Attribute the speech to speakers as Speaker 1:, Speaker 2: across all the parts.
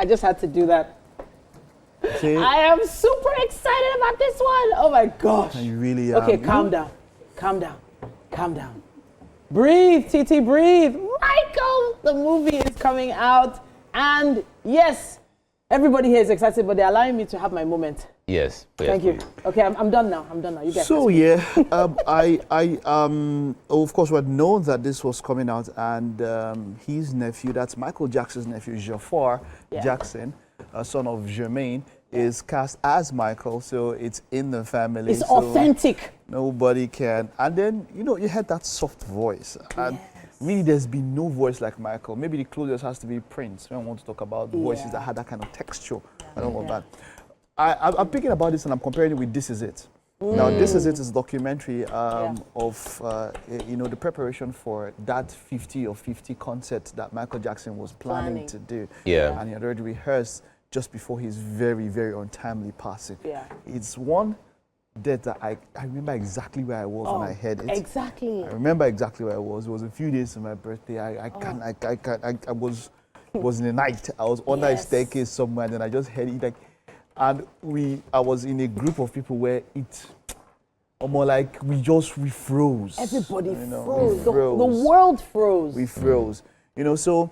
Speaker 1: I just had to do that.
Speaker 2: See?
Speaker 1: I am super excited about this one. Oh my gosh.
Speaker 2: You really are.
Speaker 1: Okay, calm down. Calm down. Calm down. Breathe, TT, breathe. Michael, the movie is coming out. And yes, everybody here is excited, but they're allowing me to have my moment.
Speaker 3: Yes.
Speaker 1: Thank you. Okay, I'm done now. I'm done now. You guys.
Speaker 2: So yeah, of course, we had known that this was coming out, and his nephew, that's Michael Jackson's nephew, Jafar Jackson, son of Jermaine, is cast as Michael. So it's in the family.
Speaker 1: It's authentic.
Speaker 2: Nobody can. And then you heard that soft voice, and really, there's been no voice like Michael. Maybe the closest has to be Prince. We don't want to talk about voices that had that kind of texture. I don't know that. I'm thinking about this and I'm comparing it with This Is It. Now, This Is It is a documentary of the preparation for that 50 or 50 concert that Michael Jackson was planning to do.
Speaker 3: Yeah.
Speaker 2: And he had already rehearsed just before his very, very untimely passing.
Speaker 1: Yeah.
Speaker 2: It's one death that I remember exactly where I was when I heard it.
Speaker 1: Exactly.
Speaker 2: I remember exactly where I was. It was a few days to my birthday. I was in the night. I was under a staircase somewhere, and then I just heard it and I was in a group of people where it more like we froze.
Speaker 1: Everybody
Speaker 2: froze.
Speaker 1: The world froze.
Speaker 2: We froze. So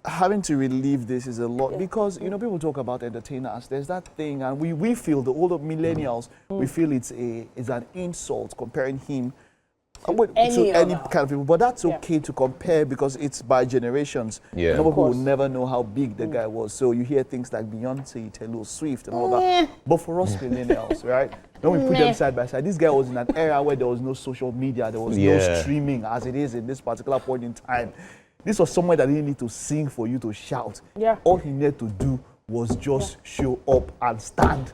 Speaker 2: having to relive this is a lot because people talk about entertainers. There's that thing, and we feel, the older millennials, we feel it's an insult comparing him to any kind of people, but that's okay to compare because it's by generations.
Speaker 3: Yeah.
Speaker 2: People will never know how big the guy was. So you hear things like Beyonce, Taylor Swift, and all that. But for us millennials, right? When we put them side by side, this guy was in an era where there was no social media, there was no streaming as it is in this particular point in time. This was somewhere that he didn't need to sing for you to shout. Yeah. All he needed to do was just show up and stand.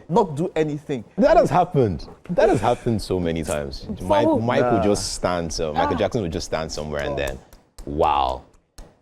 Speaker 2: Not do anything.
Speaker 3: That has happened. That has happened so many times. Michael just stands. Michael Jackson would just stand somewhere and then, wow,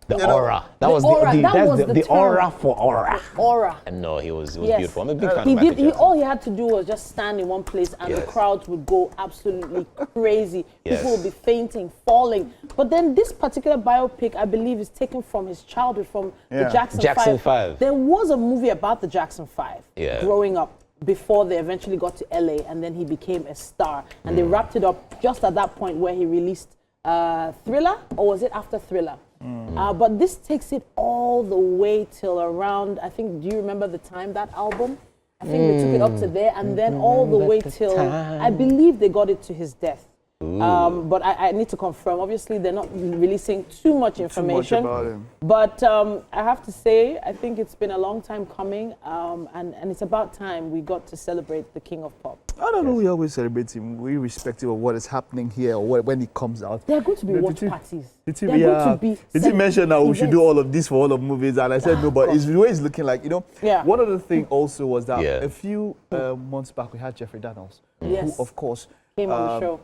Speaker 3: the aura. That was the aura for aura.
Speaker 1: Aura.
Speaker 3: And no, he was beautiful. I'm a big fan of Michael Jackson.
Speaker 1: All he had to do was just stand in one place, and the crowds would go absolutely crazy. People would be fainting, falling. But then this particular biopic, I believe, is taken from his childhood, from the Jackson 5. There was a movie about the Jackson 5 growing up before they eventually got to LA, and then he became a star. And they wrapped it up just at that point where he released Thriller, or was it after Thriller? But this takes it all the way till around, I think, do you remember the time, that album? I think they took it up to there, and then all the way till, I believe they got it to his death. But I need to confirm. Obviously, they're not releasing too much information.
Speaker 2: Too much about him.
Speaker 1: But I have to say, I think it's been a long time coming, and it's about time we got to celebrate the King of Pop.
Speaker 2: I don't know, we always celebrate him, irrespective of what is happening here or when he comes out.
Speaker 1: There are going to be watch parties.
Speaker 2: Did he mention that we should do all of this for all of movies? And I said no, but it's the way it's looking like, One other thing also was that a few months back we had Jeffrey Daniels, who of course
Speaker 1: came on the show.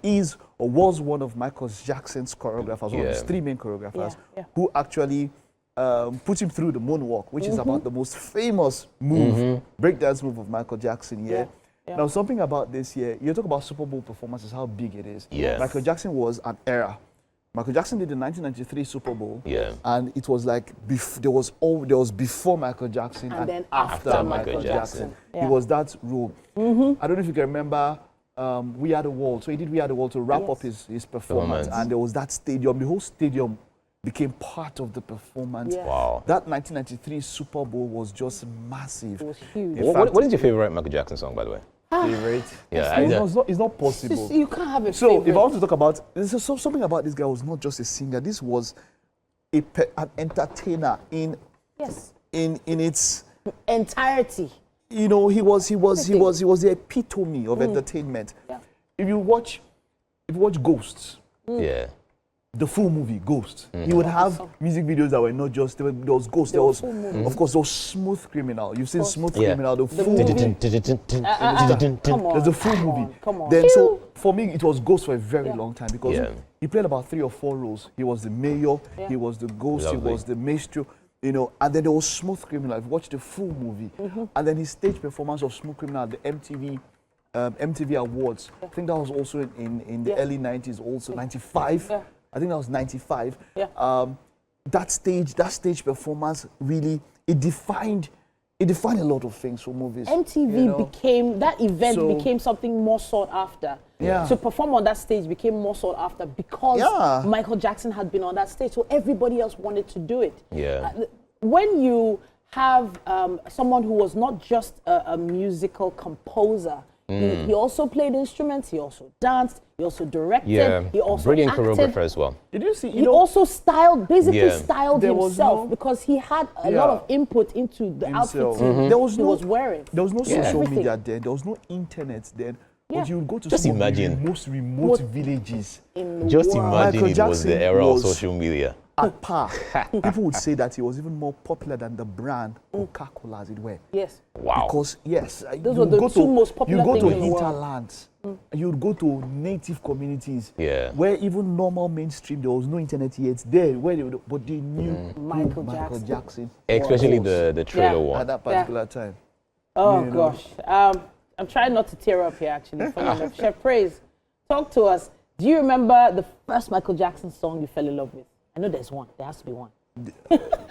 Speaker 2: Was one of Michael Jackson's choreographers, one of his 3 main choreographers, who actually put him through the moonwalk, which is about the most famous move, breakdance move of Michael Jackson. Now, something about this year, you talk about Super Bowl performances, how big it is. Michael Jackson was an era. Michael Jackson did the 1993 Super Bowl, and it was like there was before Michael Jackson and then after Michael Jackson. It was that rule. I don't know if you can remember. We Are the World. So he did We Are the World to wrap up his performance, and there was that stadium. The whole stadium became part of the performance.
Speaker 3: Wow.
Speaker 2: That 1993 Super Bowl was just massive.
Speaker 1: It was huge.
Speaker 3: What is your favorite Michael Jackson song, by the way?
Speaker 2: Favorite? It's not possible.
Speaker 1: You can't have a favorite.
Speaker 2: So if I want to talk about, something about this guy was not just a singer. This was an entertainer in its entirety. He was the epitome of entertainment. If you watch Ghosts, the full movie Ghosts, you would have music videos that were not just there was Ghosts. There was, of course, there was Smooth Criminal. You've seen Smooth Criminal, the full movie. There's the full movie. Then so for me, it was Ghosts for a very long time because he played about 3 or 4 roles. He was the mayor, he was the ghost, he was the maestro. And then there was Smooth Criminal. I've watched the full movie. And then his stage performance of Smooth Criminal at the MTV Awards. I think that was also in the early 90s, also 95. I think that was 95. that stage performance really, it defined a lot of things for movies.
Speaker 1: MTV became, that event became something more sought after.
Speaker 2: Yeah.
Speaker 1: To perform on that stage became more sought after because Michael Jackson had been on that stage, so everybody else wanted to do it.
Speaker 3: Yeah.
Speaker 1: When you have someone who was not just a musical composer, he also played instruments, he also danced, he also directed, he also
Speaker 3: brilliant
Speaker 1: acted.
Speaker 3: choreographer as well.
Speaker 2: Did you see?
Speaker 1: He also styled
Speaker 2: There was
Speaker 1: himself because he had a lot of input into the outfits he was wearing.
Speaker 2: There was no social media then. There was no internet then. But you would go to
Speaker 3: just
Speaker 2: some
Speaker 3: imagine
Speaker 2: of the most remote villages.
Speaker 3: Just imagine
Speaker 2: Michael
Speaker 3: it was the era of social media.
Speaker 2: At par. People would say that he was even more popular than the brand Coca-Cola, as it were.
Speaker 1: Yes.
Speaker 3: Wow.
Speaker 2: Because
Speaker 1: those were the two most popular things in the world.
Speaker 2: You go to hinterlands, you would go to native communities,
Speaker 3: where
Speaker 2: even normal mainstream, there was no internet yet there, but they knew
Speaker 1: Michael
Speaker 2: Jackson.
Speaker 3: Especially the trailer one.
Speaker 2: At that particular time.
Speaker 1: Oh, gosh. I'm trying not to tear up here, actually. Funny enough. Chef Praise, talk to us. Do you remember the first Michael Jackson song you fell in love with? I know there's one. There has to be one.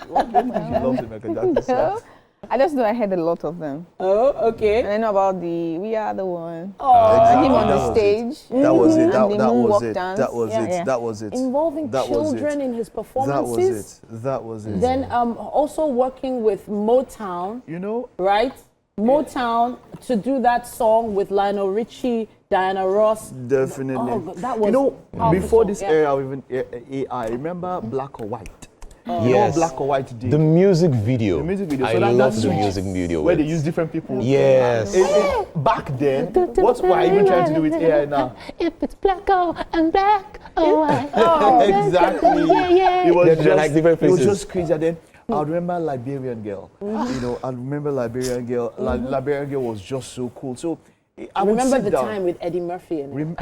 Speaker 2: What made you love the Michael Jackson songs?
Speaker 4: I just know I heard a lot of them.
Speaker 1: Oh, okay.
Speaker 4: And I know about the We Are the One.
Speaker 1: Oh,
Speaker 2: exactly.
Speaker 4: Him on the stage.
Speaker 2: That was it.
Speaker 4: And
Speaker 2: That
Speaker 4: the
Speaker 2: was
Speaker 4: moonwalk
Speaker 2: it.
Speaker 4: dance.
Speaker 2: That was it.
Speaker 4: Yeah.
Speaker 2: That was it.
Speaker 1: involving
Speaker 2: That was
Speaker 1: children
Speaker 2: it.
Speaker 1: in his
Speaker 2: That
Speaker 1: performances.
Speaker 2: was it. That was it.
Speaker 1: Then also working with Motown,
Speaker 2: You know,
Speaker 1: right? Motown to do that song with Lionel Richie, Diana Ross.
Speaker 2: definitely.
Speaker 1: Oh, that was
Speaker 2: You know,
Speaker 1: powerful
Speaker 2: before
Speaker 1: song,
Speaker 2: this
Speaker 1: yeah.
Speaker 2: era of even AI, remember Black or White?
Speaker 3: Yes.
Speaker 2: Black or White did.
Speaker 3: The music video.
Speaker 2: The music video.
Speaker 3: I
Speaker 2: So
Speaker 3: love
Speaker 2: that's
Speaker 3: the music video.
Speaker 2: where they
Speaker 3: with-
Speaker 2: use different people.
Speaker 3: Yes.
Speaker 2: Back then, what we're even trying to do with AI now?
Speaker 5: If it's black, oh, I'm black. Oh,
Speaker 2: Exactly.
Speaker 5: yeah.
Speaker 2: It was
Speaker 3: They're
Speaker 2: just,
Speaker 3: like different
Speaker 2: it was
Speaker 3: faces.
Speaker 2: just crazy. And then I remember Liberian Girl. You know, I remember Liberian Girl. Liberian Girl was just so cool. So I would
Speaker 1: Remember
Speaker 2: sit
Speaker 1: the
Speaker 2: down.
Speaker 1: time with Eddie Murphy in it.
Speaker 2: You
Speaker 1: man.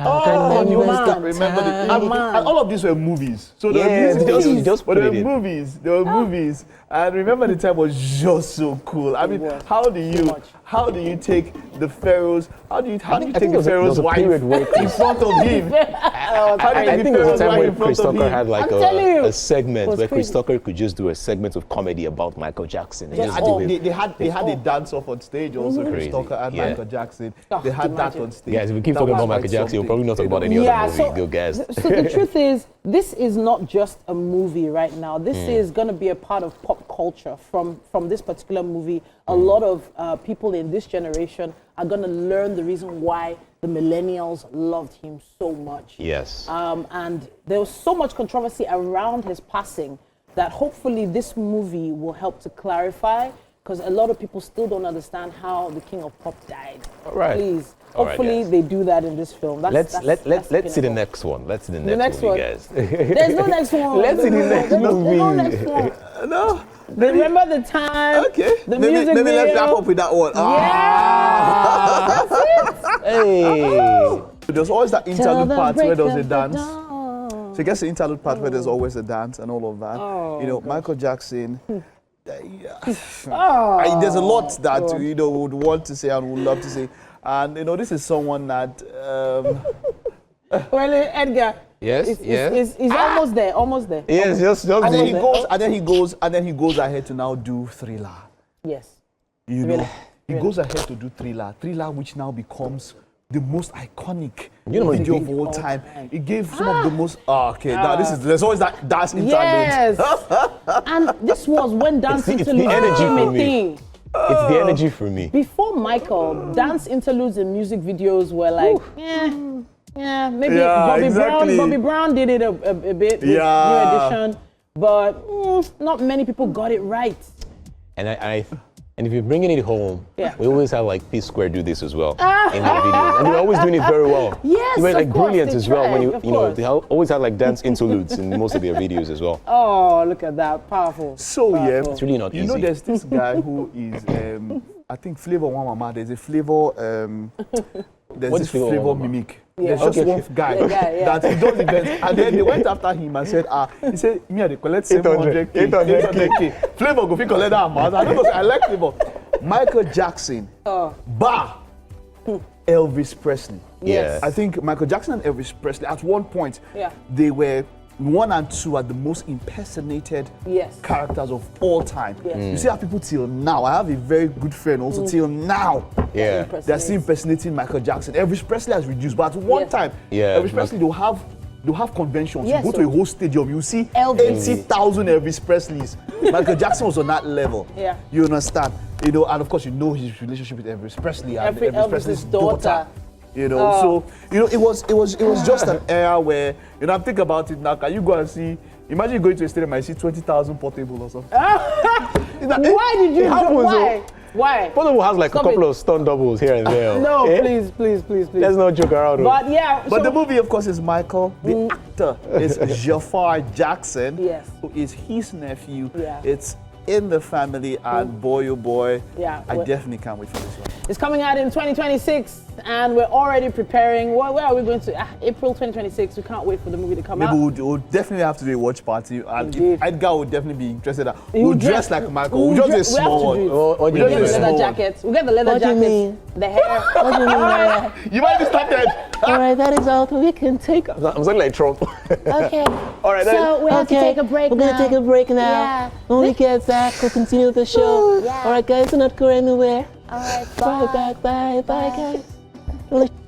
Speaker 2: remember the
Speaker 1: Man.
Speaker 2: and all of these were movies. So there
Speaker 3: Yes,
Speaker 2: were
Speaker 3: just-
Speaker 2: movies,
Speaker 3: just
Speaker 2: but
Speaker 3: put
Speaker 2: there
Speaker 3: it
Speaker 2: were
Speaker 3: in.
Speaker 2: movies. There were movies, and remember the time was just so cool. I mean,
Speaker 1: was.
Speaker 2: how do you take the pharaohs? How do you
Speaker 3: I
Speaker 2: take
Speaker 3: think
Speaker 2: the
Speaker 3: there
Speaker 2: pharaoh's
Speaker 3: was a
Speaker 2: wife
Speaker 3: period where
Speaker 2: in front of him? How do you
Speaker 3: I
Speaker 2: take
Speaker 3: think
Speaker 2: the
Speaker 3: there was
Speaker 2: pharaoh's
Speaker 3: a time
Speaker 2: wife
Speaker 3: where
Speaker 2: in front
Speaker 3: Chris
Speaker 2: of
Speaker 3: Tucker
Speaker 2: him?
Speaker 3: had like
Speaker 1: I'm telling you.
Speaker 3: a segment
Speaker 1: Was
Speaker 3: where Chris
Speaker 1: crazy.
Speaker 3: Tucker could just do a segment of comedy about Michael Jackson. And
Speaker 1: Just
Speaker 3: just
Speaker 1: all.
Speaker 3: do it.
Speaker 2: They had a dance off on stage also. Chris
Speaker 3: Crazy.
Speaker 2: Tucker and
Speaker 3: Yeah.
Speaker 2: Michael Jackson.
Speaker 1: Oh,
Speaker 2: They had that
Speaker 1: imagine.
Speaker 2: on stage.
Speaker 3: Guys, if we keep
Speaker 2: That
Speaker 3: talking
Speaker 2: was
Speaker 3: about Michael
Speaker 2: quite
Speaker 3: Jackson, we'll
Speaker 2: something.
Speaker 3: probably not talk about any
Speaker 1: Yeah,
Speaker 3: other movie. Go, guys.
Speaker 1: So the truth is, this is not just a movie right now. This is going to be a part of pop culture from this particular movie. A lot of people in this generation are going to learn the reason why the millennials loved him so much.
Speaker 3: Yes.
Speaker 1: And there was so much controversy around his passing that hopefully this movie will help to clarify, because a lot of people still don't understand how the King of Pop died.
Speaker 3: All right.
Speaker 1: Please,
Speaker 3: All right,
Speaker 1: hopefully
Speaker 3: guys.
Speaker 1: They do that in this film.
Speaker 3: Let's see the
Speaker 1: pinnacle.
Speaker 3: next one. Let's see the
Speaker 1: The
Speaker 3: next
Speaker 1: next
Speaker 3: movie,
Speaker 1: one.
Speaker 3: guys.
Speaker 1: There's no next one.
Speaker 3: Let's see the next
Speaker 1: There's no
Speaker 3: movie.
Speaker 1: next one.
Speaker 2: No.
Speaker 1: Remember the time?
Speaker 2: Okay.
Speaker 1: The
Speaker 2: maybe
Speaker 1: music
Speaker 2: let's
Speaker 1: video?
Speaker 2: wrap up with that one.
Speaker 1: Yeah. That's it.
Speaker 3: Hey.
Speaker 2: There's always that interlude part where there's a dance.
Speaker 1: dawn.
Speaker 2: So I guess the interlude part where there's always a dance and all of that.
Speaker 1: Oh,
Speaker 2: You know, Michael Jackson. There's a lot that would want to say and would love to say, and this is someone that.
Speaker 1: Well, Edgar.
Speaker 3: Yes, yes.
Speaker 1: He's almost there. Almost there.
Speaker 3: Yes, just
Speaker 2: And then he
Speaker 3: the-
Speaker 2: goes, and then he goes ahead to now do Thriller.
Speaker 1: Yes.
Speaker 2: You know,
Speaker 1: Really?
Speaker 2: he goes ahead to do Thriller. Thriller, which now becomes the most iconic
Speaker 3: You know,
Speaker 2: video
Speaker 3: it-
Speaker 2: of all time. It gave some of the most. Now there's always that dance interlude.
Speaker 1: Yes. And this was when dance
Speaker 3: it's the
Speaker 1: interludes
Speaker 3: energy
Speaker 1: became
Speaker 3: for
Speaker 1: a
Speaker 3: me.
Speaker 1: thing.
Speaker 3: It's the energy for me.
Speaker 1: Before Michael, dance interludes and music videos were like, maybe
Speaker 2: Yeah,
Speaker 1: Bobby
Speaker 2: exactly.
Speaker 1: Brown. Bobby Brown did it a bit with
Speaker 2: Yeah.
Speaker 1: New Edition, but not many people got it right.
Speaker 3: And if you're bringing it home,
Speaker 1: Yeah.
Speaker 3: we always have like P Square do this as well in their videos, and they're always doing it very well.
Speaker 1: Yes,
Speaker 3: they were like
Speaker 1: of course,
Speaker 3: brilliant
Speaker 1: they
Speaker 3: as well. When
Speaker 1: tried, of
Speaker 3: you know
Speaker 1: course.
Speaker 3: they always have like dance interludes in most of their videos as well.
Speaker 1: Oh, look at that, powerful.
Speaker 2: So yeah,
Speaker 3: It's really not
Speaker 2: you
Speaker 3: easy.
Speaker 2: know, there's this guy who is, I think Flavor One Mama. There's a Flavor. There's
Speaker 3: What
Speaker 2: this
Speaker 3: is Flavor
Speaker 2: Flavor
Speaker 3: One Mama?
Speaker 2: mimic.
Speaker 1: Yeah.
Speaker 2: There's just
Speaker 3: Okay,
Speaker 2: one
Speaker 3: okay.
Speaker 2: guy
Speaker 1: The guy, yeah.
Speaker 2: that he does events, and then they went after him and said, he said, me I dey collect 700K, 800K. Flavor go fit collect that amount. I don't know. I like Flavor. Michael Jackson, Elvis Presley.
Speaker 1: Yes.
Speaker 2: I think Michael Jackson and Elvis Presley at one point
Speaker 1: Yeah.
Speaker 2: they were 1 and 2 are the most impersonated characters of all time. You see how people till now, I have a very good friend also till now, they're still impersonating Michael Jackson. Elvis Presley has reduced, but at one time, Elvis Presley, they'll have conventions. You go to a whole stadium, you see 80,000 Elvis Presleys. Michael Jackson was on that level. You understand? You know, and of course, you know his relationship with Elvis Presley and Elvis Presley's daughter. You know, so you know, it was just an era where, you know, I'm thinking about it now. Can you go and see? Imagine going to a stadium and see 20,000 Portable or something.
Speaker 1: Why did you? Why?
Speaker 3: Portable has like a couple of stunt doubles here and there.
Speaker 1: No, please.
Speaker 3: Let's not joke around.
Speaker 1: But yeah.
Speaker 2: But the movie, of course, is Michael. The actor is Jafar Jackson, who is his nephew. It's in the family, and boy, oh boy, I definitely can't wait for this one.
Speaker 1: It's coming out in 2026, and we're already preparing. Where are we going to? April 2026. We can't wait for the movie to come out.
Speaker 2: Maybe we'll definitely have to do a watch party, and Edgar would definitely be interested. We'll dress like Michael. We'll just do a small one.
Speaker 1: We'll get the leather jackets. We'll get the leather jackets. The hair.
Speaker 5: What do you mean?
Speaker 2: You might be stopped dead.
Speaker 5: All right, that is all we can take.
Speaker 3: I'm something like Trump.
Speaker 5: Okay.
Speaker 3: All right.
Speaker 5: So we have to take a break now. We're gonna take a break now.
Speaker 1: Yeah.
Speaker 5: When we get back, we'll continue the show. All right, guys, do not go anywhere.
Speaker 1: All right.
Speaker 5: Bye, guys.